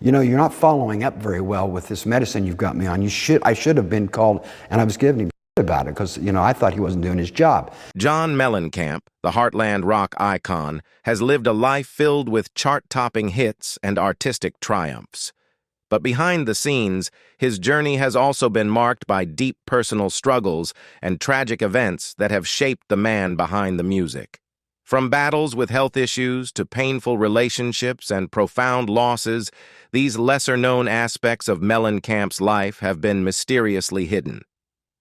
you're not following up very well with this medicine you've got me on. I should have been called, and I was giving him about it because, I thought he wasn't doing his job. John Mellencamp, the heartland rock icon, has lived a life filled with chart-topping hits and artistic triumphs. But behind the scenes, his journey has also been marked by deep personal struggles and tragic events that have shaped the man behind the music. From battles with health issues to painful relationships and profound losses, these lesser-known aspects of Mellencamp's life have been mysteriously hidden.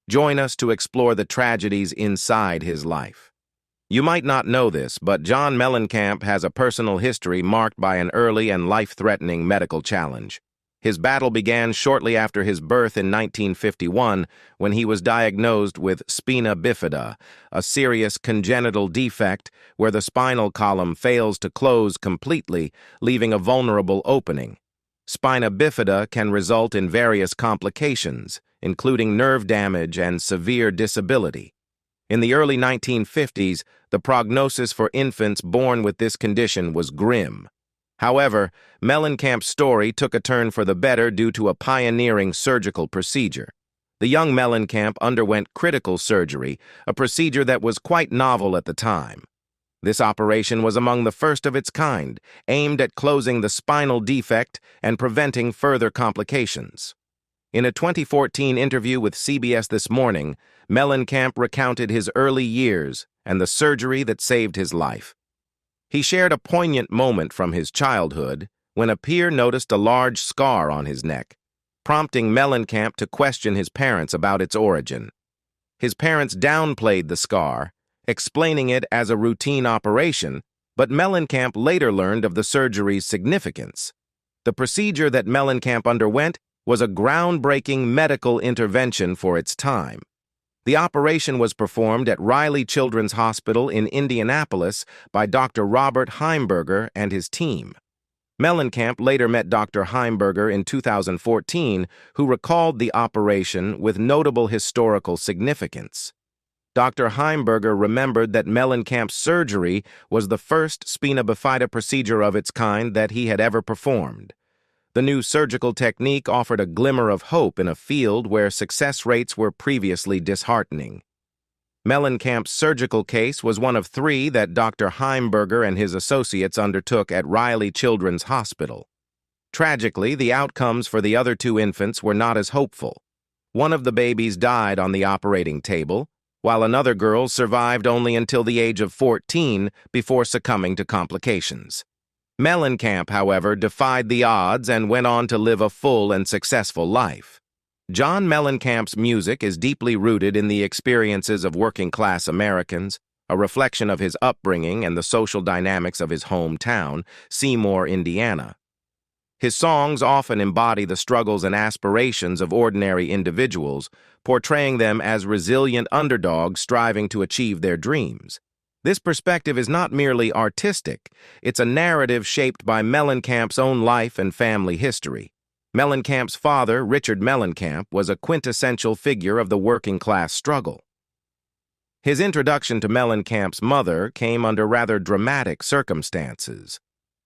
Join us to explore the tragedies inside his life. You might not know this, but John Mellencamp has a personal history marked by an early and life-threatening medical challenge. His battle began shortly after his birth in 1951 when he was diagnosed with spina bifida, a serious congenital defect where the spinal column fails to close completely, leaving a vulnerable opening. Spina bifida can result in various complications, including nerve damage and severe disability. In the early 1950s, the prognosis for infants born with this condition was grim. However, Mellencamp's story took a turn for the better due to a pioneering surgical procedure. The young Mellencamp underwent critical surgery, a procedure that was quite novel at the time. This operation was among the first of its kind, aimed at closing the spinal defect and preventing further complications. In a 2014 interview with CBS This Morning, Mellencamp recounted his early years and the surgery that saved his life. He shared a poignant moment from his childhood when a peer noticed a large scar on his neck, prompting Mellencamp to question his parents about its origin. His parents downplayed the scar, explaining it as a routine operation, but Mellencamp later learned of the surgery's significance. The procedure that Mellencamp underwent was a groundbreaking medical intervention for its time. The operation was performed at Riley Children's Hospital in Indianapolis by Dr. Robert Heimberger and his team. Mellencamp later met Dr. Heimberger in 2014, who recalled the operation with notable historical significance. Dr. Heimberger remembered that Mellencamp's surgery was the first spina bifida procedure of its kind that he had ever performed. The new surgical technique offered a glimmer of hope in a field where success rates were previously disheartening. Mellencamp's surgical case was one of 3 that Dr. Heimberger and his associates undertook at Riley Children's Hospital. Tragically, the outcomes for the other 2 infants were not as hopeful. One of the babies died on the operating table, while another girl survived only until the age of 14 before succumbing to complications. Mellencamp, however, defied the odds and went on to live a full and successful life. John Mellencamp's music is deeply rooted in the experiences of working-class Americans, a reflection of his upbringing and the social dynamics of his hometown, Seymour, Indiana. His songs often embody the struggles and aspirations of ordinary individuals, portraying them as resilient underdogs striving to achieve their dreams. This perspective is not merely artistic, it's a narrative shaped by Mellencamp's own life and family history. Mellencamp's father, Richard Mellencamp, was a quintessential figure of the working-class struggle. His introduction to Mellencamp's mother came under rather dramatic circumstances.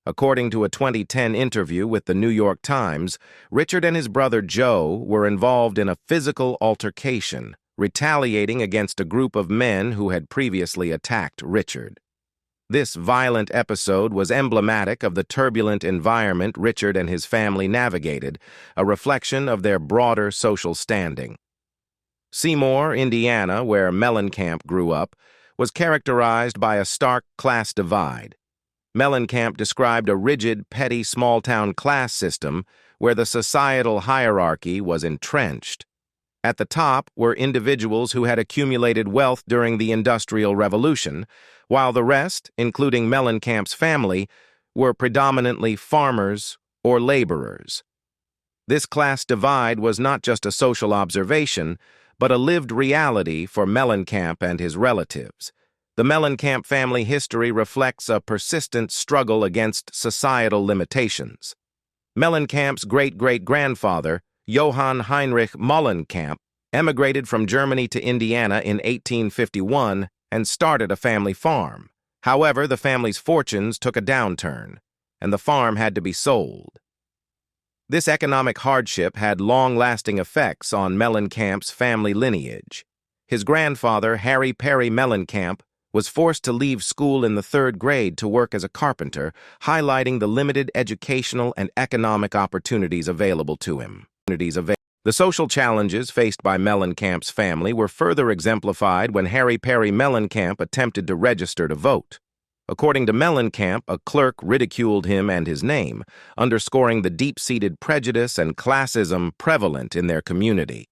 According to a 2010 interview with the New York Times, Richard and his brother Joe were involved in a physical altercation, retaliating against a group of men who had previously attacked Richard. This violent episode was emblematic of the turbulent environment Richard and his family navigated, a reflection of their broader social standing. Seymour, Indiana, where Mellencamp grew up, was characterized by a stark class divide. Mellencamp described a rigid, petty small-town class system where the societal hierarchy was entrenched. At the top were individuals who had accumulated wealth during the Industrial Revolution, while the rest, including Mellencamp's family, were predominantly farmers or laborers. This class divide was not just a social observation, but a lived reality for Mellencamp and his relatives. The Mellencamp family history reflects a persistent struggle against societal limitations. Mellencamp's great-great-grandfather, Johann Heinrich Mellencamp, emigrated from Germany to Indiana in 1851 and started a family farm. However, the family's fortunes took a downturn, and the farm had to be sold. This economic hardship had long-lasting effects on Mellencamp's family lineage. His grandfather, Harry Perry Mellencamp, was forced to leave school in the 3rd grade to work as a carpenter, highlighting the limited educational and economic opportunities available to him. The social challenges faced by Mellencamp's family were further exemplified when Harry Perry Mellencamp attempted to register to vote. According to Mellencamp, a clerk ridiculed him and his name, underscoring the deep-seated prejudice and classism prevalent in their community.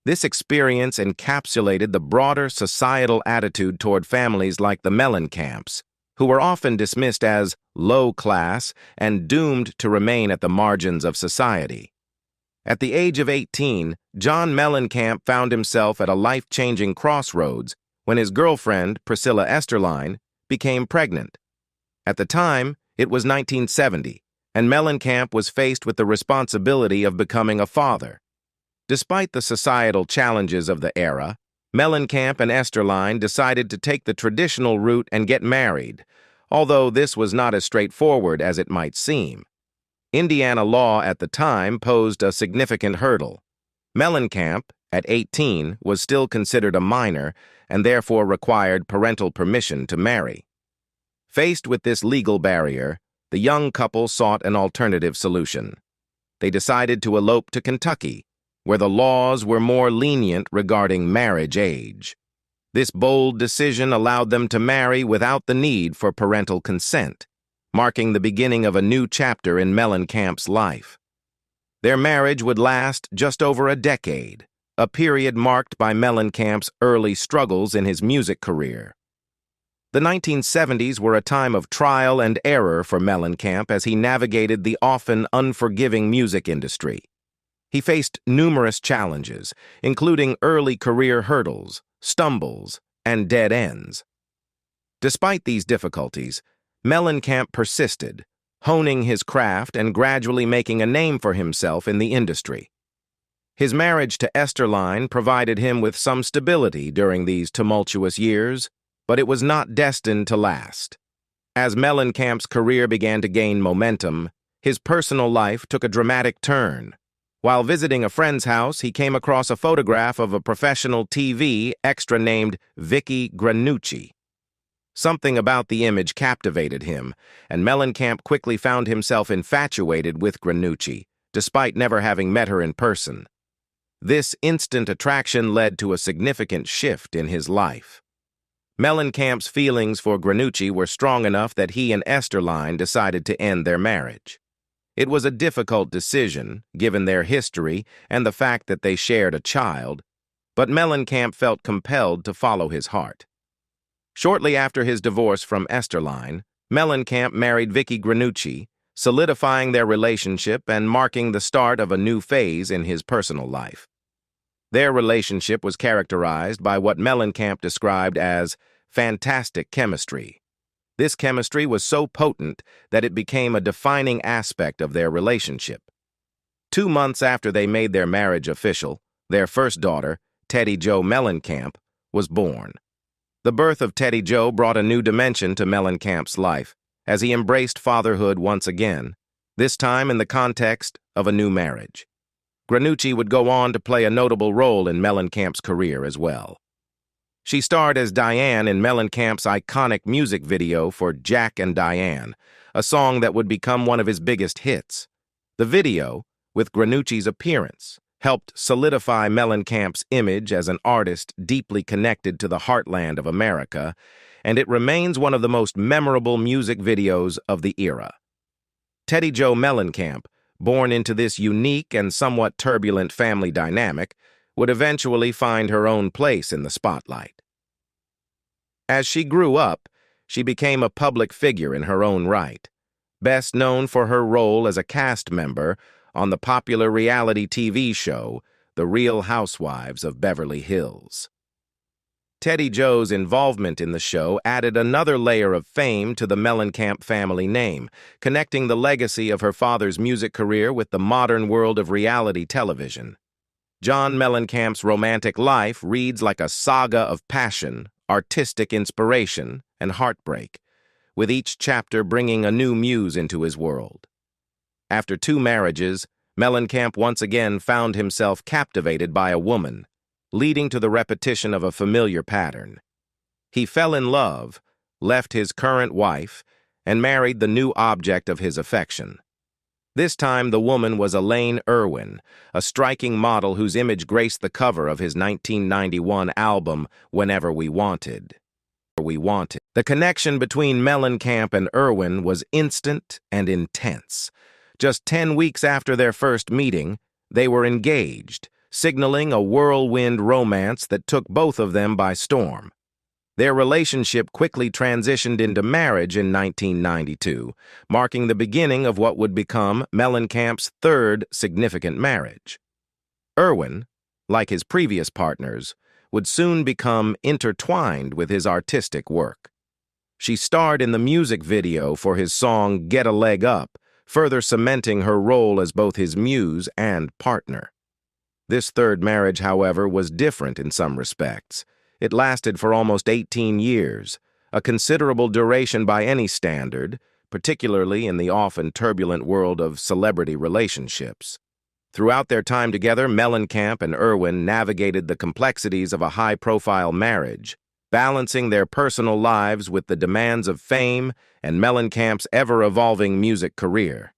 This experience encapsulated the broader societal attitude toward families like the Mellencamps, who were often dismissed as low class and doomed to remain at the margins of society. At the age of 18, John Mellencamp found himself at a life-changing crossroads when his girlfriend, Priscilla Esterline, became pregnant. At the time, it was 1970, and Mellencamp was faced with the responsibility of becoming a father. Despite the societal challenges of the era, Mellencamp and Esterline decided to take the traditional route and get married, although this was not as straightforward as it might seem. Indiana law at the time posed a significant hurdle. Mellencamp, at 18, was still considered a minor and therefore required parental permission to marry. Faced with this legal barrier, the young couple sought an alternative solution. They decided to elope to Kentucky, where the laws were more lenient regarding marriage age. This bold decision allowed them to marry without the need for parental consent, marking the beginning of a new chapter in Mellencamp's life. Their marriage would last just over a decade, a period marked by Mellencamp's early struggles in his music career. The 1970s were a time of trial and error for Mellencamp as he navigated the often unforgiving music industry. He faced numerous challenges, including early career hurdles, stumbles, and dead ends. Despite these difficulties, Mellencamp persisted, honing his craft and gradually making a name for himself in the industry. His marriage to Esterline provided him with some stability during these tumultuous years, but it was not destined to last. As Mellencamp's career began to gain momentum, his personal life took a dramatic turn. While visiting a friend's house, he came across a photograph of a professional TV extra named Vicky Granucci. Something about the image captivated him, and Mellencamp quickly found himself infatuated with Granucci, despite never having met her in person. This instant attraction led to a significant shift in his life. Mellencamp's feelings for Granucci were strong enough that he and Esterline decided to end their marriage. It was a difficult decision, given their history and the fact that they shared a child, but Mellencamp felt compelled to follow his heart. Shortly after his divorce from Esterline, Mellencamp married Vicky Granucci, solidifying their relationship and marking the start of a new phase in his personal life. Their relationship was characterized by what Mellencamp described as fantastic chemistry. This chemistry was so potent that it became a defining aspect of their relationship. 2 months after they made their marriage official, their first daughter, Teddy Jo Mellencamp, was born. The birth of Teddy Jo brought a new dimension to Mellencamp's life, as he embraced fatherhood once again, this time in the context of a new marriage. Granucci would go on to play a notable role in Mellencamp's career as well. She starred as Diane in Mellencamp's iconic music video for Jack and Diane, a song that would become one of his biggest hits. The video, with Granucci's appearance, helped solidify Mellencamp's image as an artist deeply connected to the heartland of America, and it remains one of the most memorable music videos of the era. Teddy Jo Mellencamp, born into this unique and somewhat turbulent family dynamic, would eventually find her own place in the spotlight. As she grew up, she became a public figure in her own right, best known for her role as a cast member on the popular reality TV show, The Real Housewives of Beverly Hills. Teddy Jo's involvement in the show added another layer of fame to the Mellencamp family name, connecting the legacy of her father's music career with the modern world of reality television. John Mellencamp's romantic life reads like a saga of passion, artistic inspiration, and heartbreak, with each chapter bringing a new muse into his world. After 2 marriages, Mellencamp once again found himself captivated by a woman, leading to the repetition of a familiar pattern. He fell in love, left his current wife, and married the new object of his affection. This time the woman was Elaine, a striking model whose image graced the cover of his 1991 album, Whenever We Wanted. The connection between Mellencamp and Irwin was instant and intense. Just 10 weeks after their first meeting, they were engaged, signaling a whirlwind romance that took both of them by storm. Their relationship quickly transitioned into marriage in 1992, marking the beginning of what would become Mellencamp's third significant marriage. Irwin, like his previous partners, would soon become intertwined with his artistic work. She starred in the music video for his song Get a Leg Up, further cementing her role as both his muse and partner. This third marriage, however, was different in some respects. It lasted for almost 18 years, a considerable duration by any standard, particularly in the often turbulent world of celebrity relationships. Throughout their time together, Mellencamp and Irwin navigated the complexities of a high-profile marriage, balancing their personal lives with the demands of fame and Mellencamp's ever-evolving music career.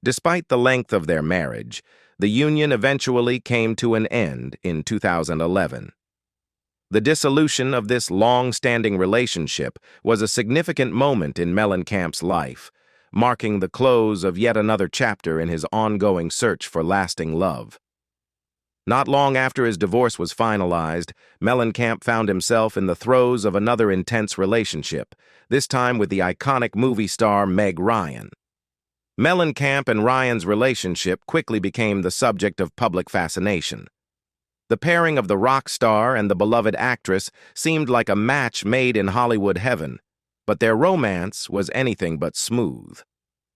Despite the length of their marriage, the union eventually came to an end in 2011. The dissolution of this long-standing relationship was a significant moment in Mellencamp's life, marking the close of yet another chapter in his ongoing search for lasting love. Not long after his divorce was finalized, Mellencamp found himself in the throes of another intense relationship, this time with the iconic movie star Meg Ryan. Mellencamp and Ryan's relationship quickly became the subject of public fascination. The pairing of the rock star and the beloved actress seemed like a match made in Hollywood heaven, but their romance was anything but smooth.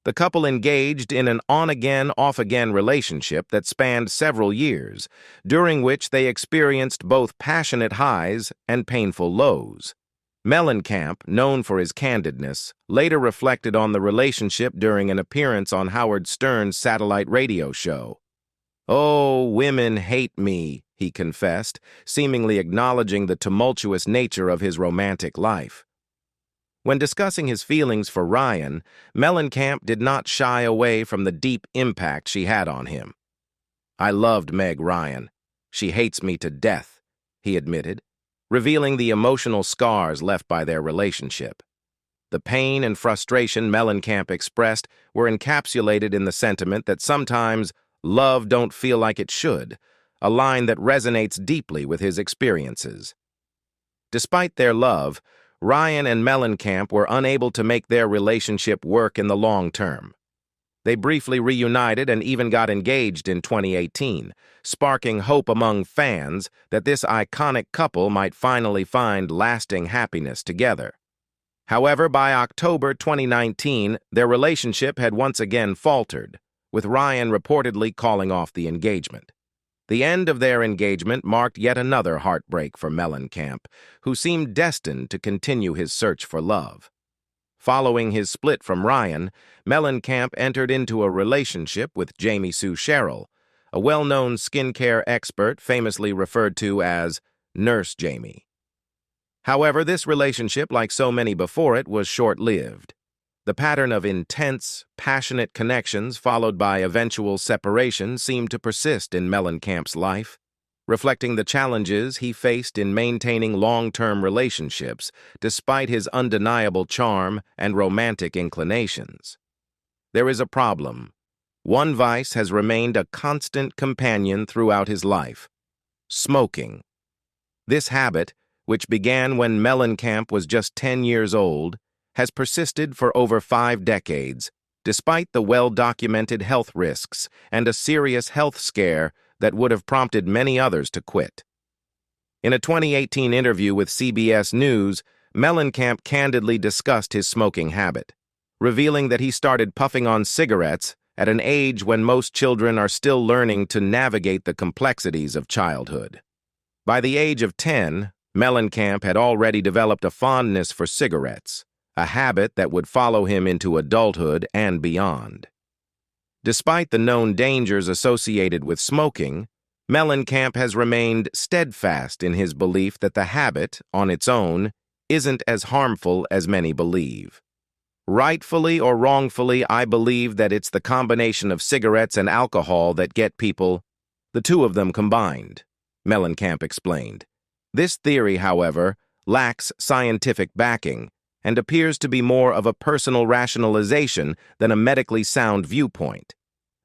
The couple engaged in an on-again, off-again relationship that spanned several years, during which they experienced both passionate highs and painful lows. Mellencamp, known for his candidness, later reflected on the relationship during an appearance on Howard Stern's satellite radio show. "Oh, women hate me," he confessed, seemingly acknowledging the tumultuous nature of his romantic life. When discussing his feelings for Ryan, Mellencamp did not shy away from the deep impact she had on him. "I loved Meg Ryan. She hates me to death," he admitted, revealing the emotional scars left by their relationship. The pain and frustration Mellencamp expressed were encapsulated in the sentiment that sometimes love don't feel like it should, a line that resonates deeply with his experiences. Despite their love, Ryan and Mellencamp were unable to make their relationship work in the long term. They briefly reunited and even got engaged in 2018, sparking hope among fans that this iconic couple might finally find lasting happiness together. However, by October 2019, their relationship had once again faltered, with Ryan reportedly calling off the engagement. The end of their engagement marked yet another heartbreak for Mellencamp, who seemed destined to continue his search for love. Following his split from Ryan, Mellencamp entered into a relationship with Jamie Sue Sherrill, a well-known skincare expert famously referred to as Nurse Jamie. However, this relationship, like so many before it, was short-lived. The pattern of intense, passionate connections followed by eventual separation seemed to persist in Mellencamp's life, reflecting the challenges he faced in maintaining long-term relationships despite his undeniable charm and romantic inclinations. There is a problem. One vice has remained a constant companion throughout his life: smoking. This habit, which began when Mellencamp was just 10 years old, has persisted for over 5 decades, despite the well-documented health risks and a serious health scare that would have prompted many others to quit. In a 2018 interview with CBS News, Mellencamp candidly discussed his smoking habit, revealing that he started puffing on cigarettes at an age when most children are still learning to navigate the complexities of childhood. By the age of 10, Mellencamp had already developed a fondness for cigarettes, a habit that would follow him into adulthood and beyond. Despite the known dangers associated with smoking, Mellencamp has remained steadfast in his belief that the habit, on its own, isn't as harmful as many believe. Rightfully or wrongfully, I believe that it's the combination of cigarettes and alcohol that get people, the two of them combined, Mellencamp explained. This theory, however, lacks scientific backing and appears to be more of a personal rationalization than a medically sound viewpoint.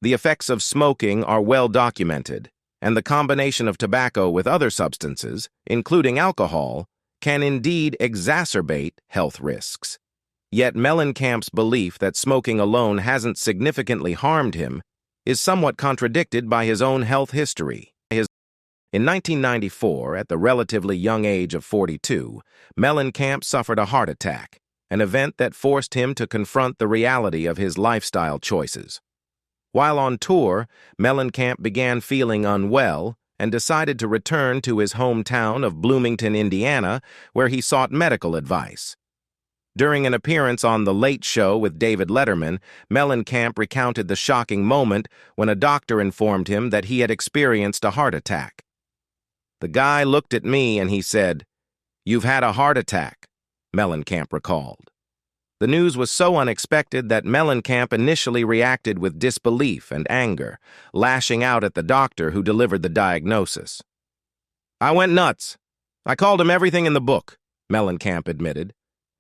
The effects of smoking are well documented, and the combination of tobacco with other substances, including alcohol, can indeed exacerbate health risks. Yet Mellencamp's belief that smoking alone hasn't significantly harmed him is somewhat contradicted by his own health history. In 1994, at the relatively young age of 42, Mellencamp suffered a heart attack, an event that forced him to confront the reality of his lifestyle choices. While on tour, Mellencamp began feeling unwell and decided to return to his hometown of Bloomington, Indiana, where he sought medical advice. During an appearance on The Late Show with David Letterman, Mellencamp recounted the shocking moment when a doctor informed him that he had experienced a heart attack. "The guy looked at me and he said, 'You've had a heart attack,'" Mellencamp recalled. The news was so unexpected that Mellencamp initially reacted with disbelief and anger, lashing out at the doctor who delivered the diagnosis. "I went nuts. I called him everything in the book," Mellencamp admitted.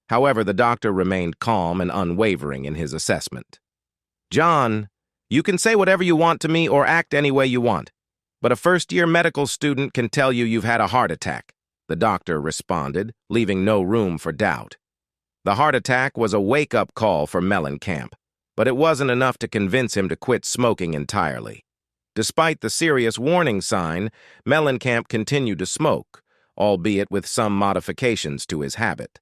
However, the doctor remained calm and unwavering in his assessment. "John, you can say whatever you want to me or act any way you want, but a first-year medical student can tell you you've had a heart attack," the doctor responded, leaving no room for doubt. The heart attack was a wake-up call for Mellencamp, but it wasn't enough to convince him to quit smoking entirely. Despite the serious warning sign, Mellencamp continued to smoke, albeit with some modifications to his habit.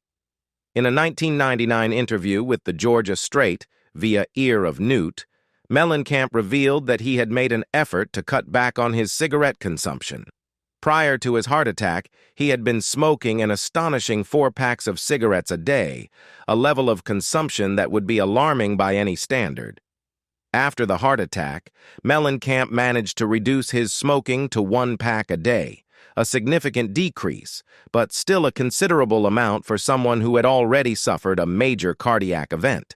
In a 1999 interview with the Georgia Straight via Ear of Newt, Mellencamp revealed that he had made an effort to cut back on his cigarette consumption. Prior to his heart attack, he had been smoking an astonishing 4 packs of cigarettes a day, a level of consumption that would be alarming by any standard. After the heart attack, Mellencamp managed to reduce his smoking to 1 pack a day, a significant decrease, but still a considerable amount for someone who had already suffered a major cardiac event.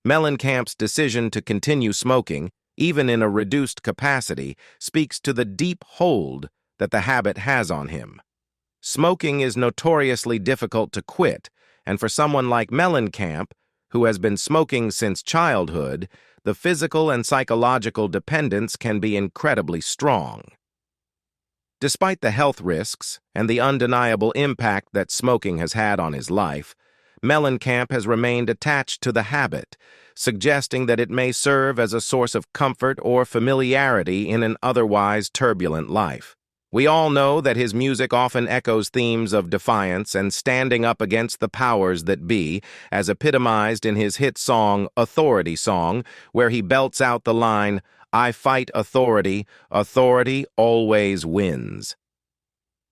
Mellencamp's decision to continue smoking, even in a reduced capacity, speaks to the deep hold that the habit has on him. Smoking is notoriously difficult to quit, and for someone like Mellencamp, who has been smoking since childhood, the physical and psychological dependence can be incredibly strong. Despite the health risks and the undeniable impact that smoking has had on his life, Mellencamp has remained attached to the habit, suggesting that it may serve as a source of comfort or familiarity in an otherwise turbulent life. We all know that his music often echoes themes of defiance and standing up against the powers that be, as epitomized in his hit song, Authority Song, where he belts out the line, "I fight authority, authority always wins."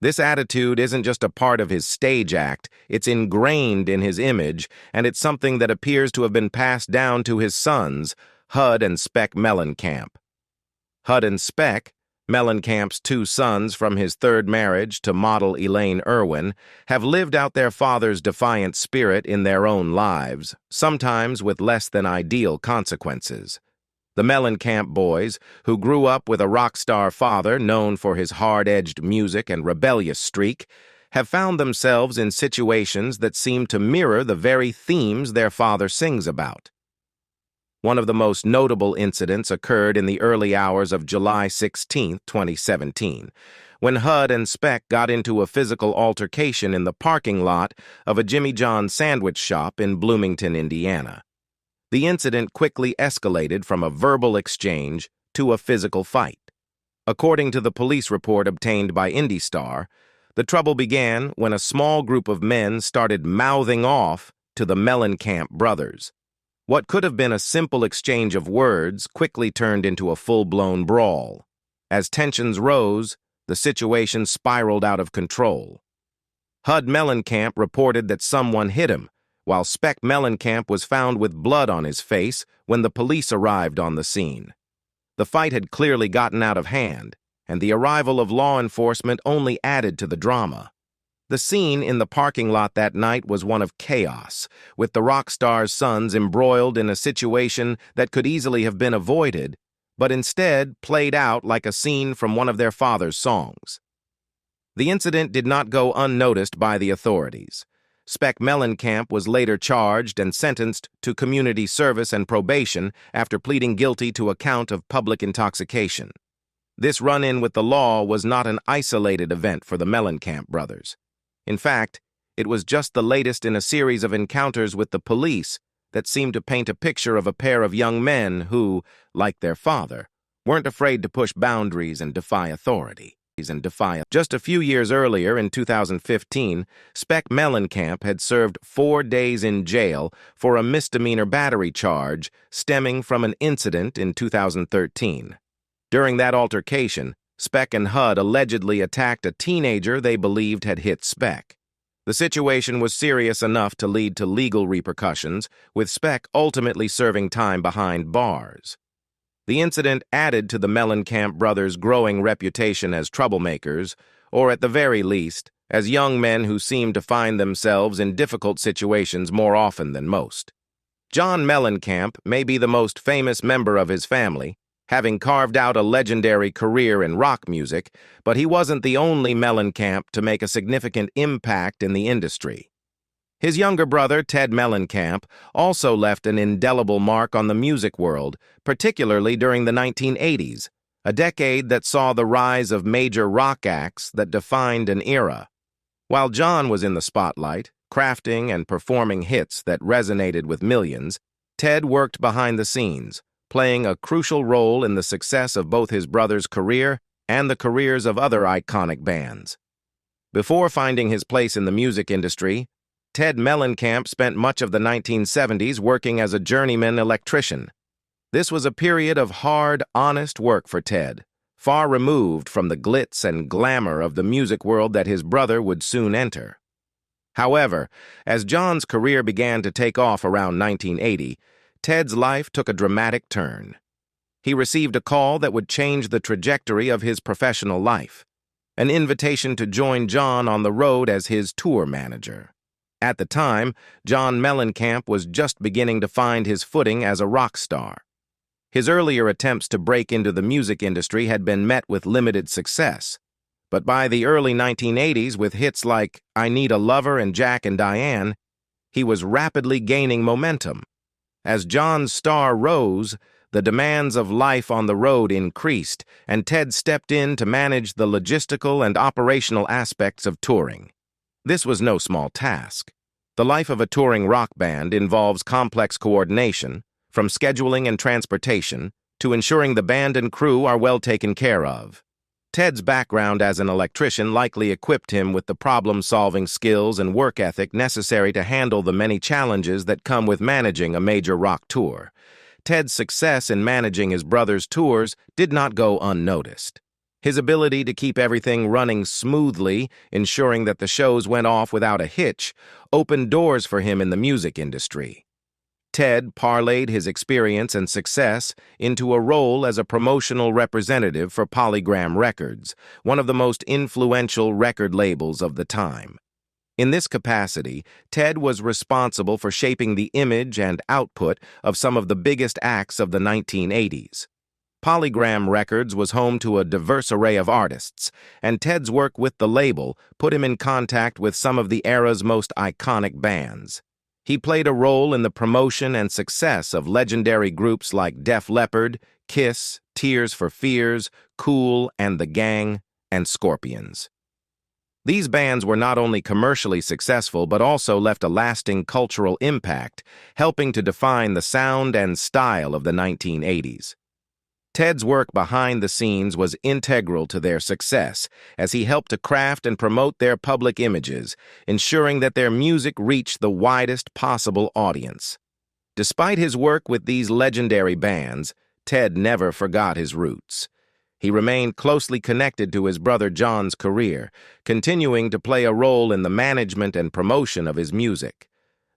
This attitude isn't just a part of his stage act, it's ingrained in his image, and it's something that appears to have been passed down to his sons, Hud and Spec Mellencamp. Hud and Spec, Mellencamp's 2 sons from his 3rd marriage to model Elaine Irwin, have lived out their father's defiant spirit in their own lives, sometimes with less than ideal consequences. The Mellencamp boys, who grew up with a rock star father known for his hard-edged music and rebellious streak, have found themselves in situations that seem to mirror the very themes their father sings about. One of the most notable incidents occurred in the early hours of July 16, 2017, when Hud and Spec got into a physical altercation in the parking lot of a Jimmy John's sandwich shop in Bloomington, Indiana. The incident quickly escalated from a verbal exchange to a physical fight. According to the police report obtained by IndyStar, the trouble began when a small group of men started mouthing off to the Mellencamp brothers. What could have been a simple exchange of words quickly turned into a full-blown brawl. As tensions rose, the situation spiraled out of control. Hud Mellencamp reported that someone hit him, while Spec Mellencamp was found with blood on his face when the police arrived on the scene. The fight had clearly gotten out of hand, and the arrival of law enforcement only added to the drama. The scene in the parking lot that night was one of chaos, with the rock star's sons embroiled in a situation that could easily have been avoided, but instead played out like a scene from one of their father's songs. The incident did not go unnoticed by the authorities. Spec Mellencamp was later charged and sentenced to community service and probation after pleading guilty to a count of public intoxication. This run-in with the law was not an isolated event for the Mellencamp brothers. In fact, it was just the latest in a series of encounters with the police that seemed to paint a picture of a pair of young men who, like their father, weren't afraid to push boundaries and defy authority. Just a few years earlier, in 2015, Spec Mellencamp had served 4 days in jail for a misdemeanor battery charge stemming from an incident in 2013. During that altercation, Spec and HUD allegedly attacked a teenager they believed had hit Spec. The situation was serious enough to lead to legal repercussions, with Spec ultimately serving time behind bars. The incident added to the Mellencamp brothers' growing reputation as troublemakers, or at the very least, as young men who seemed to find themselves in difficult situations more often than most. John Mellencamp may be the most famous member of his family, having carved out a legendary career in rock music, but he wasn't the only Mellencamp to make a significant impact in the industry. His younger brother, Ted Mellencamp, also left an indelible mark on the music world, particularly during the 1980s, a decade that saw the rise of major rock acts that defined an era. While John was in the spotlight, crafting and performing hits that resonated with millions, Ted worked behind the scenes, playing a crucial role in the success of both his brother's career and the careers of other iconic bands. Before finding his place in the music industry, Ted Mellencamp spent much of the 1970s working as a journeyman electrician. This was a period of hard, honest work for Ted, far removed from the glitz and glamour of the music world that his brother would soon enter. However, as John's career began to take off around 1980, Ted's life took a dramatic turn. He received a call that would change the trajectory of his professional life, an invitation to join John on the road as his tour manager. At the time, John Mellencamp was just beginning to find his footing as a rock star. His earlier attempts to break into the music industry had been met with limited success, but by the early 1980s, with hits like I Need a Lover and Jack and Diane, he was rapidly gaining momentum. As John's star rose, the demands of life on the road increased, and Ted stepped in to manage the logistical and operational aspects of touring. This was no small task. The life of a touring rock band involves complex coordination, from scheduling and transportation to ensuring the band and crew are well taken care of. Ted's background as an electrician likely equipped him with the problem-solving skills and work ethic necessary to handle the many challenges that come with managing a major rock tour. Ted's success in managing his brother's tours did not go unnoticed. His ability to keep everything running smoothly, ensuring that the shows went off without a hitch, opened doors for him in the music industry. Ted parlayed his experience and success into a role as a promotional representative for Polygram Records, one of the most influential record labels of the time. In this capacity, Ted was responsible for shaping the image and output of some of the biggest acts of the 1980s. Polygram Records was home to a diverse array of artists, and Ted's work with the label put him in contact with some of the era's most iconic bands. He played a role in the promotion and success of legendary groups like Def Leppard, Kiss, Tears for Fears, Kool and the Gang, and Scorpions. These bands were not only commercially successful but also left a lasting cultural impact, helping to define the sound and style of the 1980s. Ted's work behind the scenes was integral to their success, as he helped to craft and promote their public images, ensuring that their music reached the widest possible audience. Despite his work with these legendary bands, Ted never forgot his roots. He remained closely connected to his brother John's career, continuing to play a role in the management and promotion of his music.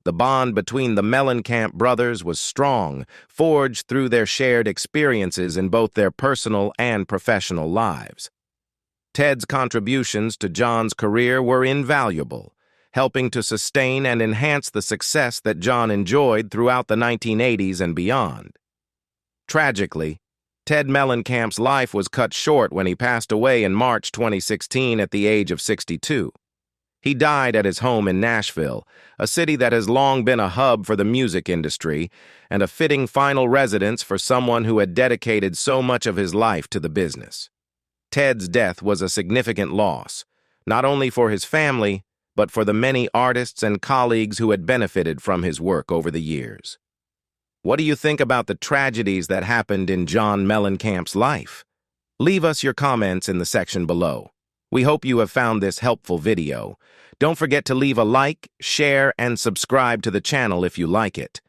The bond between the Mellencamp brothers was strong, forged through their shared experiences in both their personal and professional lives. Ted's contributions to John's career were invaluable, helping to sustain and enhance the success that John enjoyed throughout the 1980s and beyond. Tragically, Ted Mellencamp's life was cut short when he passed away in March 2016 at the age of 62. He died at his home in Nashville, a city that has long been a hub for the music industry and a fitting final residence for someone who had dedicated so much of his life to the business. Ted's death was a significant loss, not only for his family, but for the many artists and colleagues who had benefited from his work over the years. What do you think about the tragedies that happened in John Mellencamp's life? Leave us your comments in the section below. We hope you have found this helpful video. Don't forget to leave a like, share, and subscribe to the channel if you like it.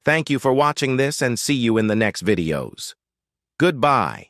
Thank you for watching this and see you in the next videos. Goodbye.